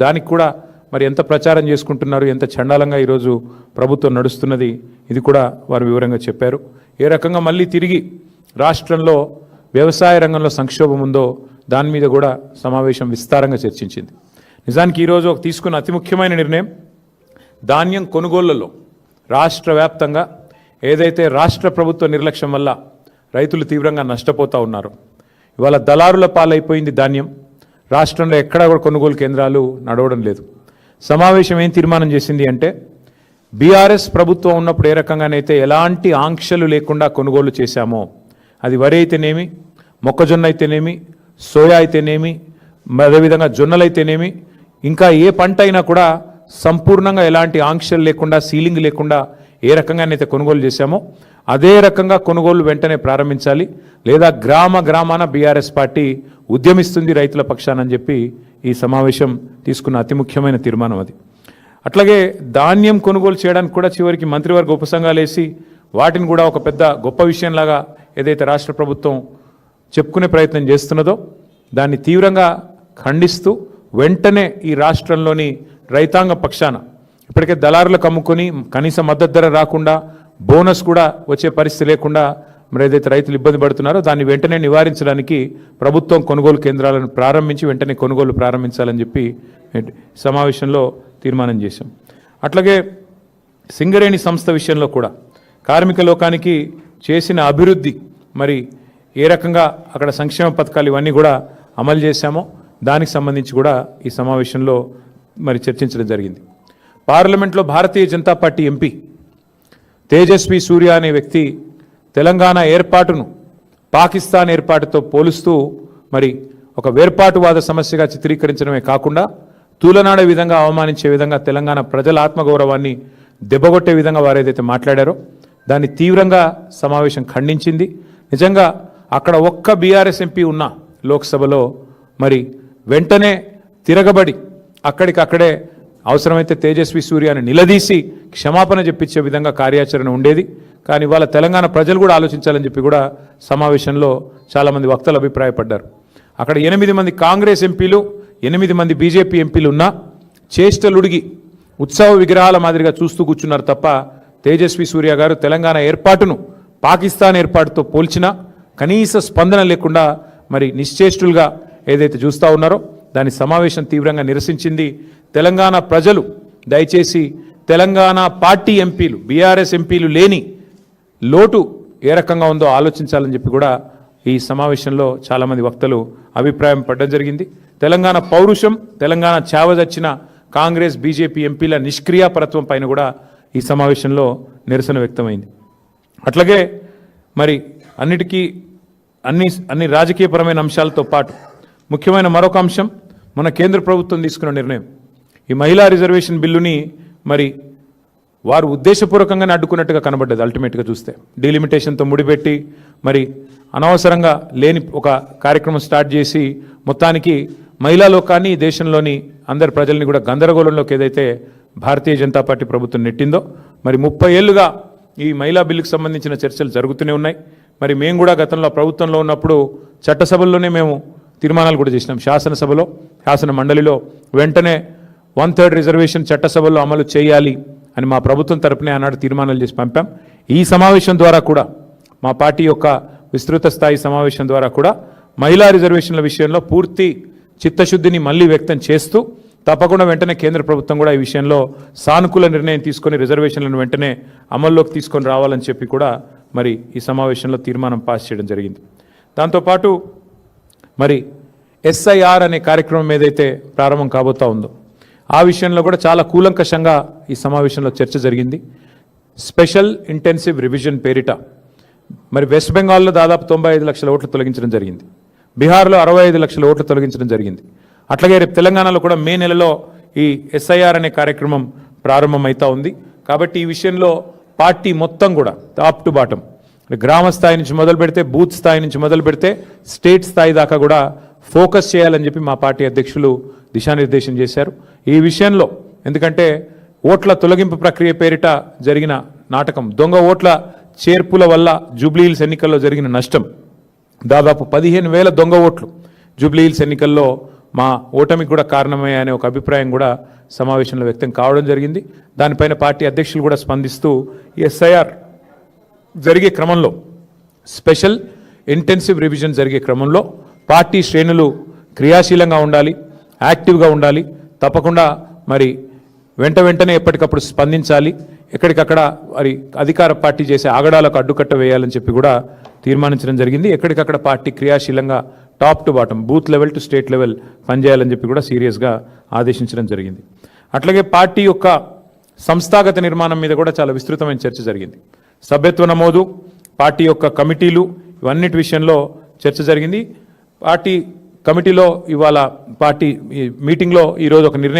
దానికి కూడా మరి ఎంత ప్రచారం చేసుకుంటున్నారు, ఎంత చండాలంగా ఈరోజు ప్రభుత్వం నడుస్తున్నది, ఇది కూడా వారు వివరంగా చెప్పారు. ఏ రకంగా మళ్ళీ తిరిగి రాష్ట్రంలో వ్యవసాయ రంగంలో సంక్షోభం ఉందో దాని మీద కూడా సమావేశం విస్తారంగా చర్చించింది. నిజానికి ఈరోజు తీసుకున్న అతి ముఖ్యమైన నిర్ణయం ధాన్యం కొనుగోళ్లలో రాష్ట్ర వ్యాప్తంగా ఏదైతే రాష్ట్ర ప్రభుత్వ నిర్లక్ష్యం వల్ల రైతులు తీవ్రంగా నష్టపోతూ ఉన్నారు, ఇవాళ దళారుల పాలైపోయింది ధాన్యం. రాష్ట్రంలో ఎక్కడా కూడా కొనుగోలు కేంద్రాలు నడవడం లేదు. సమావేశం ఏం తీర్మానం చేసింది అంటే బీఆర్ఎస్ ప్రభుత్వం ఉన్నప్పుడు ఏ రకంగానైతే ఎలాంటి ఆంక్షలు లేకుండా కొనుగోలు చేశామో, అది వరి అయితేనేమి, మొక్కజొన్న అయితేనేమి, సోయా అయితేనేమి, అదేవిధంగా జొన్నలైతేనేమి, ఇంకా ఏ పంట అయినా కూడా సంపూర్ణంగా ఎలాంటి ఆంక్షలు లేకుండా, సీలింగ్ లేకుండా ఏ రకంగానైతే కొనుగోలు చేశామో అదే రకంగా కొనుగోలు వెంటనే ప్రారంభించాలి, లేదా గ్రామాన బీఆర్ఎస్ పార్టీ ఉద్యమిస్తుంది రైతుల పక్షానని చెప్పి ఈ సమావేశం తీసుకున్న అతి ముఖ్యమైన తీర్మానం అది. అట్లాగే ధాన్యం కొనుగోలు చేయడానికి కూడా చివరికి మంత్రివర్గ ఉపసంఘాలు వేసి వాటిని కూడా ఒక పెద్ద గొప్ప విషయంలాగా ఏదైతే రాష్ట్ర ప్రభుత్వం చెప్పుకునే ప్రయత్నం చేస్తున్నదో దాన్ని తీవ్రంగా ఖండిస్తూ వెంటనే ఈ రాష్ట్రంలోని రైతాంగ పక్షాన ఇప్పటికే దళారులకు అమ్ముకొని కనీస మద్దతు ధర రాకుండా, బోనస్ కూడా వచ్చే పరిస్థితి లేకుండా మరి ఏదైతే రైతులు ఇబ్బంది పడుతున్నారో దాన్ని వెంటనే నివారించడానికి ప్రభుత్వం కొనుగోలు కేంద్రాలను ప్రారంభించి వెంటనే కొనుగోలు ప్రారంభించాలని చెప్పి సమావేశంలో తీర్మానం చేశాం. అట్లాగే సింగరేణి సంస్థ విషయంలో కూడా కార్మిక లోకానికి చేసిన అభివృద్ధి, మరి ఏ రకంగా అక్కడ సంక్షేమ పథకాలు ఇవన్నీ కూడా అమలు చేశామో దానికి సంబంధించి కూడా ఈ సమావేశంలో మరి చర్చించడం జరిగింది. పార్లమెంట్లో భారతీయ జనతా పార్టీ ఎంపీ తేజస్వి సూర్య అనే వ్యక్తి తెలంగాణ ఏర్పాటును పాకిస్తాన్ ఏర్పాటుతో పోలుస్తూ మరి ఒక వేర్పాటువాద సమస్యగా చిత్రీకరించడమే కాకుండా తూలనాడే విధంగా, అవమానించే విధంగా, తెలంగాణ ప్రజల ఆత్మగౌరవాన్ని దెబ్బగొట్టే విధంగా వారు ఏదైతే మాట్లాడారో దాన్ని తీవ్రంగా సమావేశం ఖండించింది. నిజంగా అక్కడ ఒక్క బీఆర్ఎస్ ఎంపీ ఉన్న లోక్సభలో మరి వెంటనే తిరగబడి అక్కడికక్కడే అవసరమైతే తేజస్వి సూర్యని నిలదీసి క్షమాపణ చెప్పించే విధంగా కార్యాచరణ ఉండేది. కానీ ఇవాళ తెలంగాణ ప్రజలు కూడా ఆలోచించాలని చెప్పి కూడా సమావేశంలో చాలామంది వక్తలు అభిప్రాయపడ్డారు. అక్కడ 8 మంది కాంగ్రెస్ ఎంపీలు, 8 మంది బీజేపీ ఎంపీలు ఉన్నా చేష్టలుడిగి ఉత్సవ విగ్రహాల మాదిరిగా చూస్తూ కూర్చున్నారు తప్ప తేజస్వి సూర్య గారు తెలంగాణ ఏర్పాటును పాకిస్తాన్ ఏర్పాటుతో పోల్చినా కనీస స్పందన లేకుండా మరి నిశ్చేష్టులుగా ఏదైతే చూస్తూ ఉన్నారో దాని సమావేశం తీవ్రంగా నిరసించింది. తెలంగాణ ప్రజలు దయచేసి తెలంగాణ పార్టీ ఎంపీలు, బీఆర్ఎస్ ఎంపీలు లేని లోటు ఏ రకంగా ఉందో ఆలోచించాలని చెప్పి కూడా ఈ సమావేశంలో చాలామంది వక్తలు అభిప్రాయం పడడం జరిగింది. తెలంగాణ పౌరుషం, తెలంగాణ చావదచ్చిన కాంగ్రెస్ బీజేపీ ఎంపీల నిష్క్రియాపరత్వం పైన కూడా ఈ సమావేశంలో నిరసన వ్యక్తమైంది. అట్లాగే మరి అన్ని రాజకీయపరమైన అంశాలతో పాటు ముఖ్యమైన మరొక అంశం మన కేంద్ర ప్రభుత్వం తీసుకున్న నిర్ణయం. ఈ మహిళా రిజర్వేషన్ బిల్లుని మరి వారు ఉద్దేశపూర్వకంగానే అడ్డుకున్నట్టుగా కనబడ్డది. అల్టిమేట్గా చూస్తే డీలిమిటేషన్తో ముడిపెట్టి మరి అనవసరంగా లేని ఒక కార్యక్రమం స్టార్ట్ చేసి మొత్తానికి మహిళా లోకాన్ని, దేశంలోని అందరి ప్రజల్ని కూడా గందరగోళంలోకి ఏదైతే భారతీయ జనతా పార్టీ ప్రభుత్వం నెట్టిందో, మరి 30 ఏళ్లుగా ఈ మహిళా బిల్లుకు సంబంధించిన చర్చలు జరుగుతూనే ఉన్నాయి. మరి మేము కూడా గతంలో ప్రభుత్వంలో ఉన్నప్పుడు చట్టసభల్లోనే మేము తీర్మానాలు కూడా చేసినాం. శాసనసభలో, శాసన మండలిలో వెంటనే 1/3 రిజర్వేషన్ చట్టసభల్లో అమలు చేయాలి అని మా ప్రభుత్వం తరపునే ఆనాడు తీర్మానాలు చేసి పంపాం. ఈ సమావేశం ద్వారా కూడా, మా పార్టీ యొక్క విస్తృత స్థాయి సమావేశం ద్వారా కూడా మహిళా రిజర్వేషన్ల విషయంలో పూర్తి చిత్తశుద్ధిని మళ్ళీ వ్యక్తం చేస్తూ తప్పకుండా వెంటనే కేంద్ర ప్రభుత్వం కూడా ఈ విషయంలో సానుకూల నిర్ణయం తీసుకొని రిజర్వేషన్లను వెంటనే అమల్లోకి తీసుకొని రావాలని చెప్పి కూడా మరి ఈ సమావేశంలో తీర్మానం పాస్ చేయడం జరిగింది. దాంతోపాటు మరి SIR అనే కార్యక్రమం ఏదైతే ప్రారంభం కాబోతా ఉందో ఆ విషయంలో కూడా చాలా కూలంకషంగా ఈ సమావేశంలో చర్చ జరిగింది. స్పెషల్ ఇంటెన్సివ్ రివిజన్ పేరిట మరి వెస్ట్ బెంగాల్లో దాదాపు 95 లక్షల ఓట్లు తొలగించడం జరిగింది. బీహార్లో 65 లక్షల ఓట్లు తొలగించడం జరిగింది. అట్లాగే రేపు తెలంగాణలో కూడా మే నెలలో ఈ SIR అనే కార్యక్రమం ప్రారంభమవుతా ఉంది. కాబట్టి ఈ విషయంలో పార్టీ మొత్తం కూడా టాప్ టు బాటం, గ్రామ స్థాయి నుంచి మొదలు పెడితే, బూత్ స్థాయి నుంచి మొదలు పెడితే స్టేట్ స్థాయి దాకా కూడా ఫోకస్ చేయాలని చెప్పి మా పార్టీ అధ్యక్షులు దిశానిర్దేశం చేశారు. ఈ విషయంలో ఎందుకంటే ఓట్ల తొలగింపు ప్రక్రియ పేరిట జరిగిన నాటకం, దొంగ ఓట్ల చేర్పుల వల్ల జూబ్లీహిల్స్ ఎన్నికల్లో జరిగిన నష్టం దాదాపు 15,000 దొంగ ఓట్లు జూబ్లీహిల్స్ ఎన్నికల్లో మా ఓటమికి కూడా కారణమే అనే ఒక అభిప్రాయం కూడా సమావేశంలో వ్యక్తం కావడం జరిగింది. దానిపైన పార్టీ అధ్యక్షులు కూడా స్పందిస్తూ ఎస్ఐఆర్ జరిగే క్రమంలో స్పెషల్ ఇంటెన్సివ్ రివిజన్ జరిగే క్రమంలో పార్టీ శ్రేణులు క్రియాశీలంగా ఉండాలి, యాక్టివ్గా ఉండాలి, తప్పకుండా మరి వెంటనే ఎప్పటికప్పుడు స్పందించాలి, ఎక్కడికక్కడ మరి అధికార పార్టీ చేసే ఆగడాలకు అడ్డుకట్ట వేయాలని చెప్పి కూడా తీర్మానించడం జరిగింది. ఎక్కడికక్కడ పార్టీ క్రియాశీలంగా top to bottom booth level to state level పనిచేయాలని చెప్పి కూడా సీరియస్గా ఆదేశించడం జరిగింది. అట్లాగే పార్టీ యొక్క సంస్థాగత నిర్మాణం మీద కూడా చాలా విస్తృతమైన చర్చ జరిగింది. సభ్యత్వ నమోదు, పార్టీ యొక్క కమిటీలు, ఇవన్నిటి విషయంలో చర్చ జరిగింది. పార్టీ కమిటీలో ఇవాళ పార్టీ మీటింగ్లో ఈరోజు ఒక నిర్ణయం